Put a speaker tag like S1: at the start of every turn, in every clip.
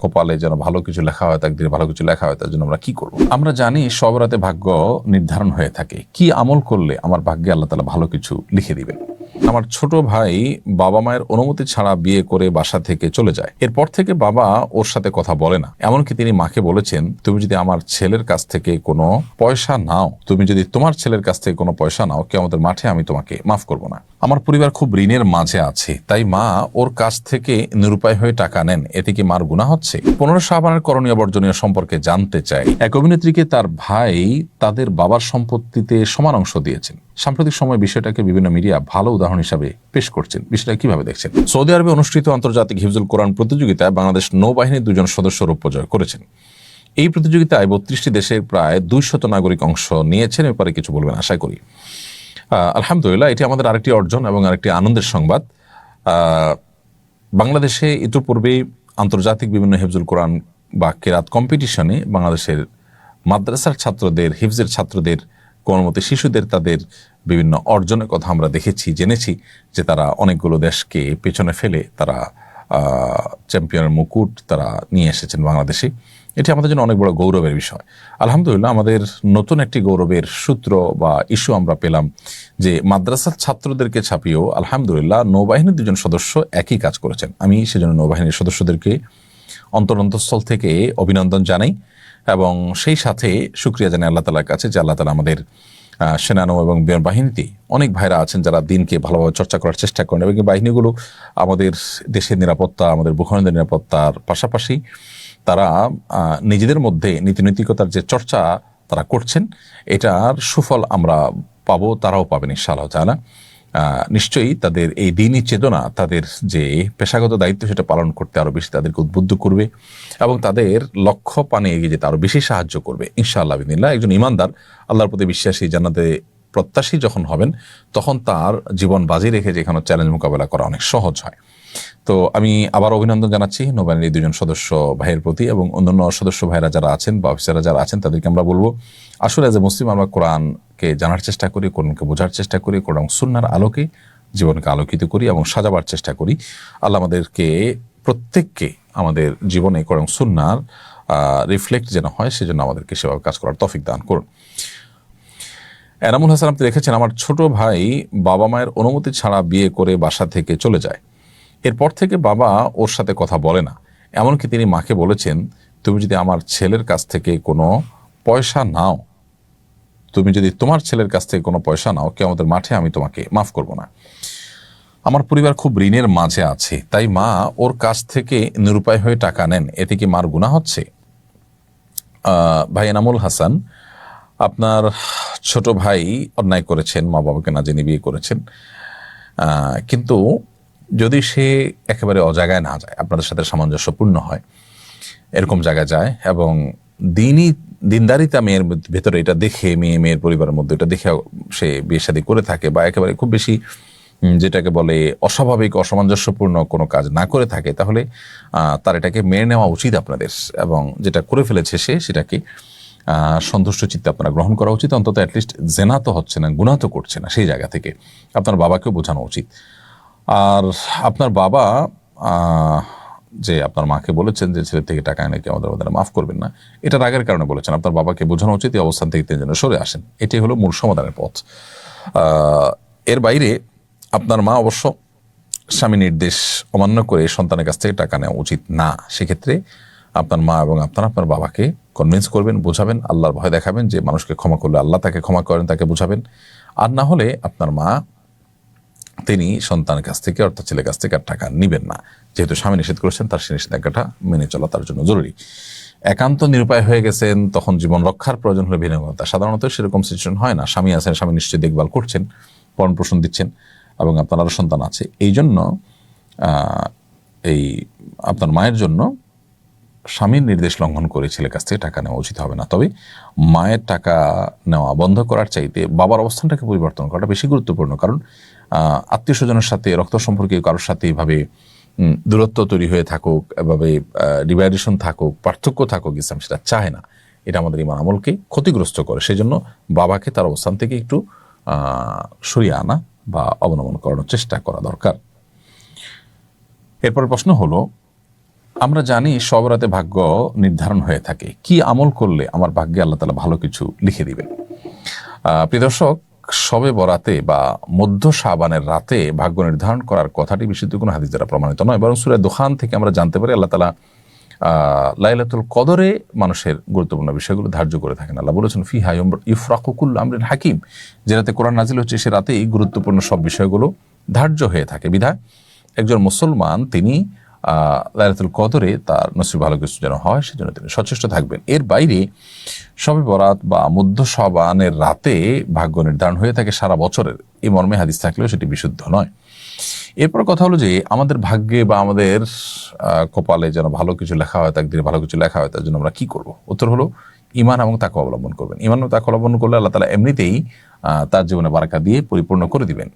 S1: কপালে যেন ভালো কিছু লেখা হয়, তাকদিরে ভালো কিছু লেখা হয়, তার জন্য আমরা কি করব? আমরা জানি সব রাতে ভাগ্য নির্ধারণ হয়ে থাকে, কি আমল করলে আমার ভাগ্যে আল্লাহ তাআলা ভালো কিছু লিখে দিবেন। আমার ছোট ভাই বাবা মায়ের অনুমতি ছাড়া বিয়ে করে বাসা থেকে চলে যায়। এরপর থেকে বাবা ওর সাথে কথা বলে না। এমনকি তিনি মাকে বলেছেন, তুমি যদি আমার ছেলের কাছ থেকে কোনো পয়সা নাও, তুমি যদি তোমার ছেলের কাছ থেকে কোনো পয়সা নাও, কিয়ামতের মাঠে আমি তোমাকে মাফ করব না। আমার পরিবার খুব ঋণের মাঝে আছে, তাই মা ওর কাছ থেকে নিরুপায় হয়ে টাকা নেন, এতে কি মার গুনাহ হচ্ছে? 15 শাবানের করণীয় বর্জনীয় সম্পর্কে জানতে চাই। এক অভিনেত্রীকে তার ভাই তাদের বাবার সম্পত্তিতে সমান অংশ দিয়েছেন। সাম্প্রতিক সময় বিষয়টাকে বিভিন্ন মিডিয়া ভালো উদাহরণ হিসাবে পেশ করছেন। বিষয়টা কিভাবে দেখছেন? সৌদি আরবে অনুষ্ঠিত আন্তর্জাতিক হিফজুল কোরআন প্রতিযোগিতায় বাংলাদেশ নৌবাহিনীর 2 জন সদস্য রৌপ্য জয় করেছেন। এই প্রতিযোগিতায় 32টি দেশের প্রায় 200 নাগরিক অংশ নিয়েছেন। এরপরে কিছু বলবেন আশা করি। আলহামদুলিল্লাহ, এটি আমাদের আরেকটি অর্জন এবং আরেকটি আনন্দের সংবাদ। বাংলাদেশে ইতিপূর্বে আন্তর্জাতিক বিভিন্ন হিফজুল কোরআন বা কেরাত কম্পিটিশনে বাংলাদেশের মাদ্রাসার ছাত্রদের, হিফজের ছাত্রদের, কোনমতে শিশুদের তাদের বিভিন্ন অর্জনের কথা আমরা দেখেছি, জেনেছি যে তারা অনেকগুলো দেশকে পেছনে ফেলে তারা চ্যাম্পিয়নের মুকুট তারা নিয়ে এসেছেন বাংলাদেশে। এটি আমাদের জন্য অনেক বড় গৌরবের বিষয়। আলহামদুলিল্লাহ, আমাদের নতুন একটি গৌরবের সূত্র বা ইস্যু আমরা পেলাম যে মাদ্রাসার ছাত্রদেরকে ছাপিয়েও আলহামদুলিল্লাহ নৌবাহিনীর 2 জন সদস্য একই কাজ করেছেন। আমি সেজন্য নৌবাহিনীর সদস্যদেরকে অন্তরস্থল থেকে অভিনন্দন জানাই এবং সেই সাথে শুকরিয়া জানাই আল্লাহ তাআলার কাছে যে আল্লাহ তাআলা আমাদের সেনানৌ এবং বিমান বাহিনীতে অনেক ভাইরা আছেন যারা দিনকে ভালোভাবে চর্চা করার চেষ্টা করেন এবং বাহিনীগুলো আমাদের দেশের নিরাপত্তা, আমাদের ভূখণ্ডের নিরাপত্তার পাশাপাশি তারা নিজেদের মধ্যে নীতিনৈতিকতার যে চর্চা তারা করছেন, এটার সুফল আমরা পাবো, তারাও পাবেন ইনশাআল্লাহ তাআলা। নিশ্চয়ই তাদের এই দিনই চেতনা তাদের যে পেশাগত দায়িত্ব সেটা পালন করতে আরও বেশি তাদেরকে উদ্বুদ্ধ করবে এবং তাদের লক্ষ্য পানে এগিয়ে যেতে আরও বেশি সাহায্য করবে ইনশাআল্লাহ বিদিনিল্লাহ। একজন ইমানদার, আল্লাহর প্রতি বিশ্বাসী, জান্নাতে প্রত্যাশী যখন হবেন তখন তার জীবন বাজি রেখে যেখানে চ্যালেঞ্জ মোকাবেলা করা অনেক সহজ হয়। তো আমি আবার অভিনন্দন জানাচ্ছি নৌবাহিনীর 2 জন সদস্য ভাইয়ের প্রতি এবং অন্যান্য সদস্য ভাইরা যারা আছেন বা অফিসাররা যারা আছেন তাদেরকে আমরা বলবো, আসলে এজ এ মুসলিম আমরা কোরআনকে জানার চেষ্টা করি, কোরআনকে বোঝার চেষ্টা করি, কোরআন সুন্নাহর আলোকে জীবনকে আলোকিত করি এবং সাজাবার চেষ্টা করি। আল্লাহ আমাদেরকে প্রত্যেককে আমাদের জীবনে কোরআন সুন্নাহর রিফ্লেক্ট যেন হয় সেজন্য আমাদেরকে সেভাবে কাজ করার তৌফিক দান করুন। এনামুল হাসান আপনি লিখেছেন, আমার ছোট ভাই বাবা মায়ের অনুমতি ছাড়া বিয়ে করে বাসা থেকে চলে যায়। এরপর থেকে বাবা ওর সাথে কথা বলে না। এমনকি তিনি মাকে বলেছেন, তুমি যদি আমার ছেলের কাছ থেকে কোনো পয়সা নাও, তুমি যদি তোমার ছেলের কাছ থেকে কোনো পয়সা নাও, কিয়ামতের মাঠে আমি তোমাকে মাফ করব না। আমার পরিবার খুব ঋণের মাঝে আছে, তাই মা ওর কাছ থেকে নিরুপায় হয়ে টাকা নেন, এতে কি মার গুনাহ হচ্ছে? ভাই এনামুল হাসান, আপনার ছোট ভাই অন্যায় করেছেন, মা বাবাকে না জেনে বিয়ে করেছেন, কিন্তু যদি সে একেবারে অজায়গায় না যায়, আপনাদের সাথে সামঞ্জস্যপূর্ণ হয়, এরকম জায়গায় যায় এবং দিনদারিতা মেয়ের ভেতরে এটা দেখে, মেয়ের পরিবারের মধ্যে এটা দেখে সে বিয়ে শাদী করে থাকে বা একেবারে খুব বেশি যেটাকে বলে অস্বাভাবিক অসামঞ্জস্যপূর্ণ কোনো কাজ না করে থাকে, তাহলে তার এটাকে মেনে নেওয়া উচিত আপনাদের এবং যেটা করে ফেলেছে সে সেটাকে সন্তুষ্ট চিত্তে আপনারা গ্রহণ করা উচিত। অন্তত অ্যাটলিস্ট জেনা তো হচ্ছে না, গুনাহ তো করছে না, সেই জায়গা থেকে আপনার বাবাকেও বোঝানো উচিত। আর আপনার বাবা যে আপনার মাকে বলেছেন যে ছেলে থেকে টাকা এনে কি আমাদের মাফ করবেন না, এটা রাগের কারণে বলেছেন। আপনার বাবাকে বোঝানো উচিত এই অবস্থান থেকে তিনি যেন সরে আসেন, এটাই হলো মূল সমাধানের পথ। এর বাইরে আপনার মা অবশ্য স্বামী নির্দেশ অমান্য করে সন্তানের কাছ থেকে টাকা নেওয়া উচিত না। সেক্ষেত্রে আপনার মা এবং আপনার বাবাকে কনভিন্স করবেন, বোঝাবেন, আল্লাহর ভয় দেখাবেন যে মানুষকে ক্ষমা করলে আল্লাহ তাকে ক্ষমা করেন, তাকে বোঝাবেন। আর না হলে আপনার মা তিনি সন্তানের কাছ থেকে অর্থাৎ ছেলের কাছ থেকে আর টাকা নিবেন না। যেহেতু স্বামী নিষেধ করেছেন, তার সে নিষেধাজ্ঞাটা মেনে চলা তার জন্য জরুরি। একান্ত নিরুপায় হয়ে গেছেন, তখন জীবন রক্ষার প্রয়োজন হলে ভিন্নতা। সাধারণত সেরকম সিচুয়েশন হয় না। স্বামী আছেন, স্বামী নিশ্চয়ই দেখভাল করছেন, ভরণ পোষণ দিচ্ছেন এবং আপনার আরও সন্তান আছে। এই জন্য এই আপনার মায়ের জন্য স্বামীর নির্দেশ লঙ্ঘন করে ছেলের কাছ থেকে টাকা নেওয়া উচিত হবে না। তবে মায়ের টাকা নেওয়া বন্ধ করার চাইতে বাবার অবস্থানটাকে পরিবর্তন করাটা বেশি গুরুত্বপূর্ণ। কারণ আত্মীয় স্বজনের সাথে, রক্ত সম্পর্কে কারোর সাথে এভাবে দূরত্ব তৈরি হয়ে থাকুক, এভাবে ডিভাইডেশন থাকুক, পার্থক্য থাকুক, ইসলাম সেটা চায় না। এটা আমাদের ইমান আমলকে ক্ষতিগ্রস্ত করে। সেই জন্য বাবাকে তার অবস্থান থেকে একটু সরিয়ে আনা বা অবনমন করানোর চেষ্টা করা দরকার। এরপর প্রশ্ন হলো, আমরা জানি সব রাতে ভাগ্য নির্ধারণ হয়ে থাকে। কি আমল করলে আমার ভাগ্যে আল্লাহ তাআলা ভালো কিছু লিখে দিবেন? প্রিয় দর্শক, শবে বরাতে বা মধ্য শাবানের রাতে ভাগ্য নির্ধারণ করার কথাটি বিশুদ্ধ কোনো হাদিস দ্বারা প্রমাণিত নয়, বরং সূরা দুখান থেকে আমরা জানতে পারি আল্লাহ তাআলা লাইলাতুল কদরে মানুষের গুরুত্বপূর্ণ বিষয়গুলো ধার্য করে থাকেন। আল্লাহ বলেছেন ফিহা ইউফরাকু কুল্লু আমরিন হাকিম, যে রাতে কোরআন নাজিল হচ্ছে সে রাতেই গুরুত্বপূর্ণ সব বিষয়গুলো ধার্য হয়ে থাকে। বিধায় একজন মুসলমান তিনি লাইলাতুল কদরে তার নসিব ভালো কিছু যেন হয় সেজন্য তিনি সচেষ্ট থাকবেন। এর বাইরে শবে বরাত বা মধ্য শাবানের রাতে ভাগ্য নির্ধারণ হয়ে থাকে সারা বছরের, এই মর্মে হাদিস থাকলেও সেটি বিশুদ্ধ নয়। এরপর কথা হলো যে আমাদের ভাগ্যে বা আমাদের কপালে যেন ভালো কিছু লেখা হয়, তাকদিরে ভালো কিছু লেখা হয়, তার জন্য আমরা কি করব? উত্তর হলো ঈমান এবং তাকওয়া অবলম্বন করবেন। ঈমান এবং তাকওয়া অবলম্বন করলে আল্লাহ তাআলা এমনিতেই তার জীবনে বারাকা দিয়ে পরিপূর্ণ করে দিবেন।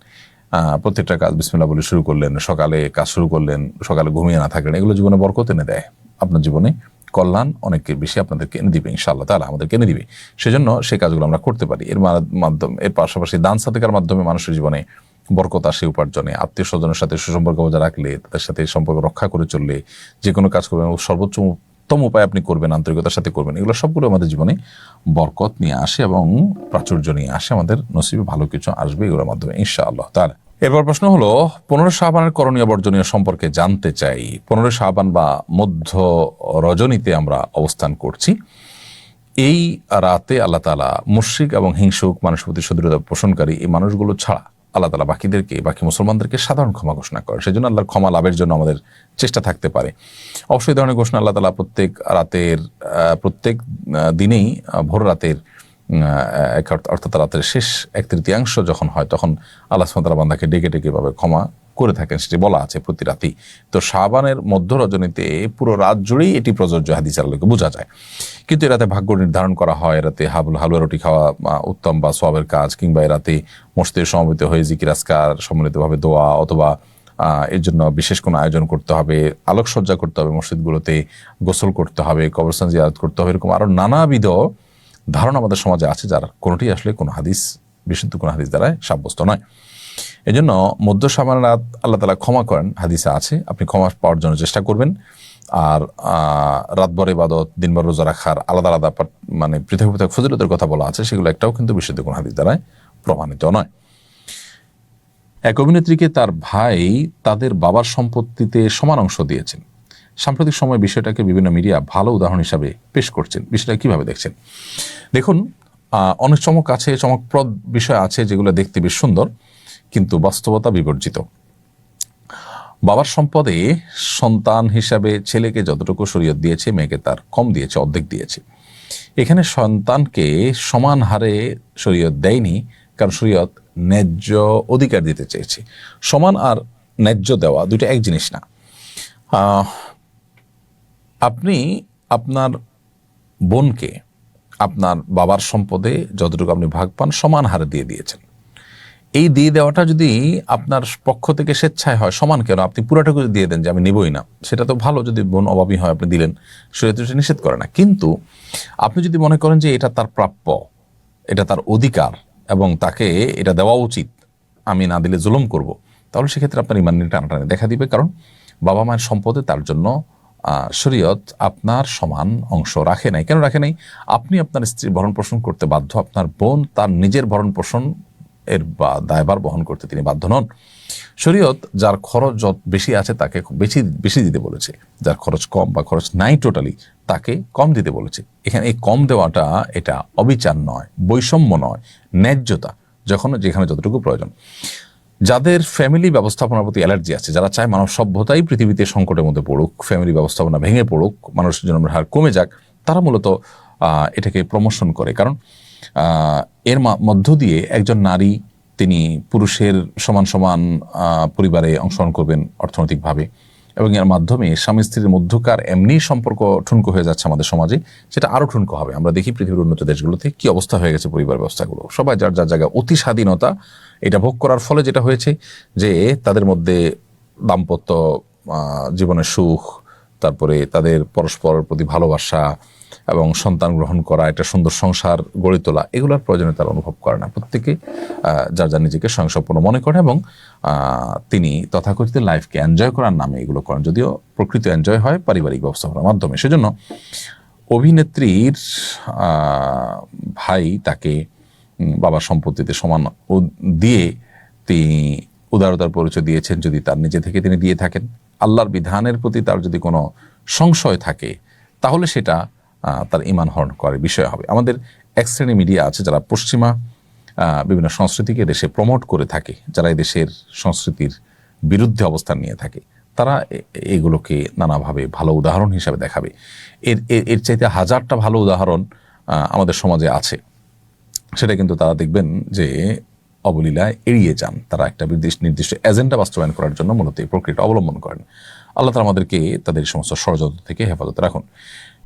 S1: প্রত্যেকটা কাজ বিসমিল্লাহ বলে শুরু করলেন, সকালে কাজ শুরু করলেন, সকালে ঘুমিয়ে না থাকলেন, এগুলো জীবনে বরকত এনে দেয়। আপনার জীবনে কল্যাণ অনেক বেশি আপনাদেরকে এনে দিবে, ইনশাআল্লাহ তাআলা আমাদেরকে এনে দিবে। সেজন্য সেই কাজগুলো আমরা করতে পারি। এর মাধ্যমে, এর পাশাপাশি দান সাদেকার মাধ্যমে মানুষের জীবনে বরকত আসে, উপার্জনে, আত্মীয় স্বজনের সাথে সুসম্পর্ক বজায় রাখলে, তাদের সাথে সম্পর্ক রক্ষা করে চললে, যে কোনো কাজ করবেন সর্বোচ্চ উত্তম উপায় আপনি করবেন, আন্তরিকতার সাথে করবেন, এগুলো সবগুলো আমাদের জীবনে বরকত নিয়ে আসে এবং প্রাচুর্য নিয়ে আসে, আমাদের নসিবে ভালো কিছু আসবে এগুলোর মাধ্যমে ইনশাআল্লাহ তাআলা। এরপর প্রশ্ন হলো 15 শাবানের করণীয় বর্জনীয় সম্পর্কে জানতে চাই। 15 শাবান বা মধ্য রজনীতে আমরা অবস্থান করছি। এই রাতে আল্লাহ তাআলা মুশরিক এবং হিংসুক মানুষের প্রতি শত্রুতা পোষণকারী এই মানুষগুলো ছাড়া আল্লাহ তাআলা বাকি মুসলমানদেরকে সাধারণ ক্ষমা ঘোষণা করেন। সেজন্য আল্লাহর ক্ষমা লাভের জন্য আমাদের চেষ্টা থাকতে পারে। অবশ্যই ধরনের ঘোষণা আল্লাহ তাআলা প্রত্যেক দিনেই ভোর রাতের অর্থাৎ রাতের শেষ 1/3 যখন হয় তখন আল্লাহ সুবহানাহু ওয়া তাআলা বান্দাকে ডেকে ডেকে ভাবে ক্ষমা করে থাকেন, সেটি বলা আছে প্রতি রাতেই। তো শাবানের মধ্য রজনীতে পুরো রাত জুড়েই এটি প্রযোজ্য, হাদিস আলোকে বোঝা যায়। কিন্তু এরাতে ভাগ্য নির্ধারণ করা হয়, এরাতে হালুয়া রুটি খাওয়া উত্তম বা সওয়াবের কাজ, কিংবা এরাতে মসজিদে সমবেত হয়ে জিকির আজকার, সম্মিলিতভাবে দোয়া, অথবা এর জন্য বিশেষ কোনো আয়োজন করতে হবে, আলোকসজ্জা করতে হবে, মসজিদগুলোতে গোসল করতে হবে, কবরস্থান জিয়ারত করতে হবে, এরকম আরো নানাবিধ ধারণা আমাদের সমাজে আছে, যার কোনোটি আসলে কোনো হাদিস, বিশুদ্ধ কোনো হাদিস দ্বারা সাব্যস্ত নয়। এই জন্য মধ্য শাবানের রাত আল্লাহ তাআলা ক্ষমা করেন, হাদিসে আছে। আপনি ক্ষমা পাওয়ার জন্য চেষ্টা করবেন। আর রাতভর ইবাদত, দিনভর রোজা রাখার আলাদা আলাদা মানে পৃথক পৃথক ফজিলতের কথা বলা আছে, সেগুলো একটাও কিন্তু বিশুদ্ধ কোনো হাদিস দ্বারা প্রমাণিত নয়। এক অভিনেত্রীকে তার ভাই তাদের বাবার সম্পত্তিতে সমান অংশ দিয়েছেন। সাম্প্রতিক সময় বিষয়টাকে বিভিন্ন মিডিয়া ভালো উদাহরণ হিসাবে পেশ করছেন। বিষয়টা কিভাবে দেখছেন? দেখুন, অনেক চমকপ্রদ বিষয় আছে যেগুলো দেখতে বেশ সুন্দর, কিন্তু বাস্তবতা বিবর্জিত। বাবার সম্পদে সন্তান হিসাবে ছেলেকে যতটুকু শরীয়ত দিয়েছে, মেয়েকে তার কম দিয়েছে, অর্ধেক দিয়েছে। এখানে সন্তানকে সমান হারে শরীয়ত দেয়নি, কারণ শরীয়ত ন্যায্য অধিকার দিতে চেয়েছে। সমান আর ন্যায্য দেওয়া দুটো এক জিনিস না। আপনি আপনার বোনকে আপনার বাবার সম্পদে যতটুকু আপনি ভাগ পান সমান হারে দিয়ে দিয়েছেন। এই দিয়ে দেওয়াটা যদি আপনার পক্ষ থেকে স্বেচ্ছায় হয়, সমান কেন, আপনি পুরোটুকু দিয়ে দেন যে আমি নেবই না, সেটা তো ভালো। যদি বোন অভাবী হয় আপনি দিলেন, শরীয়ত নিষেধ করে না। কিন্তু আপনি যদি মনে করেন যে এটা তার প্রাপ্য, এটা তার অধিকার এবং তাকে এটা দেওয়া উচিত, আমি না দিলে জুলুম করব, তাহলে সেক্ষেত্রে আপনার ইমান নিয়ে টানাটানি দেখা দিবে। কারণ বাবা মায়ের সম্পদে তার জন্য শরীয়ত আপনার সমান অংশ রাখে নাই। কেন রাখে নাই? আপনি আপনার স্ত্রীর ভরণ পোষণ করতে বাধ্য, আপনার বোন তার নিজের ভরণ পোষণ এর দায়ভার বহন করতে তিনি বাধ্য নন। শরীয়ত যার খরচ যত বেশি আছে তাকে বেশি দিতে বলেছে, যার খরচ কম বা খরচ নাই টোটালি তাকে কম দিতে বলেছে। এখানে এই কম দেওয়াটা এটা অবিচার নয়, বৈষম্য নয়, ন্যায্যতা, যেখানে যতটুকু প্রয়োজন। যাদের ফ্যামিলি ব্যবস্থাপনার প্রতি অ্যালার্জি আছে, যারা চায় মানব সভ্যতাই পৃথিবীতে সংকটের মধ্যে পড়ুক, ফ্যামিলি ব্যবস্থাপনা ভেঙে পড়ুক, মানুষের জন্মের হার কমে যাক, তারা মূলত এটাকে প্রমোশন করে। কারণ এর মধ্য দিয়ে একজন নারী তিনি পুরুষের সমান সমান পরিবারে অংশগ্রহণ করবেন অর্থনৈতিকভাবে, এবং এর মাধ্যমে স্বামী স্ত্রীর মধ্যকার এমনি সম্পর্ক ঠুনকো হয়ে যাচ্ছে আমাদের সমাজে, সেটা আরও ঠুনকো হবে। আমরা দেখি পৃথিবীর উন্নত দেশগুলোতে কি অবস্থা হয়ে গেছে পরিবার ব্যবস্থাগুলো। সবাই যার যার জায়গায় অতি স্বাধীনতা এটা ভোগ করার ফলে যেটা হয়েছে যে তাদের মধ্যে দাম্পত্য জীবনের সুখ, তারপরে তাদের পরস্পরের প্রতি ভালোবাসা এবং সন্তান গ্রহণ করা, একটা সুন্দর সংসার গড়ে তোলা, এগুলোর প্রয়োজনে তারা অনুভব করে না। প্রত্যেকে যার যার নিজেকে স্বয়ংসম্পূর্ণ মনে করে এবং তিনি তথাকথিত লাইফকে এনজয় করার নামে এগুলো করেন, যদিও প্রকৃত এনজয় হয় পারিবারিক ব্যবস্থাপনার মাধ্যমে। সেজন্য অভিনেত্রীর ভাই তাকে বাবার সম্পত্তিতে সমান দিয়ে তিনি উদারতার পরিচয় দিয়েছেন, যদি তার নিজে থেকে তিনি দিয়ে থাকেন। আল্লাহর বিধানের প্রতি তার যদি কোনো সংশয় থাকে তাহলে সেটা তার ঈমান হরণ করার বিষয় হবে। আমাদের এক শ্রেণী মিডিয়া আছে যারা পশ্চিমা বিভিন্ন সংস্কৃতিকে দেশে প্রমোট করে থাকে, যারা এই দেশের সংস্কৃতির বিরুদ্ধে অবস্থান নিয়ে থাকে, তারা এগুলোকে নানাভাবে ভালো উদাহরণ হিসাবে দেখাবে। এর চাইতে হাজারটা ভালো উদাহরণ আমাদের সমাজে আছে, সেটা কিন্তু তারা দেখবেন যে অবলীলায় এড়িয়ে যান। তারা একটা নির্দিষ্ট এজেন্ডা বাস্তবায়ন করার জন্য মূলত এই প্রক্রিয়াটা অবলম্বন করেন। আল্লাহ তাআলা আমাদেরকে তাদের সমস্ত ষড়যন্ত্র থেকে হেফাজত রাখুন।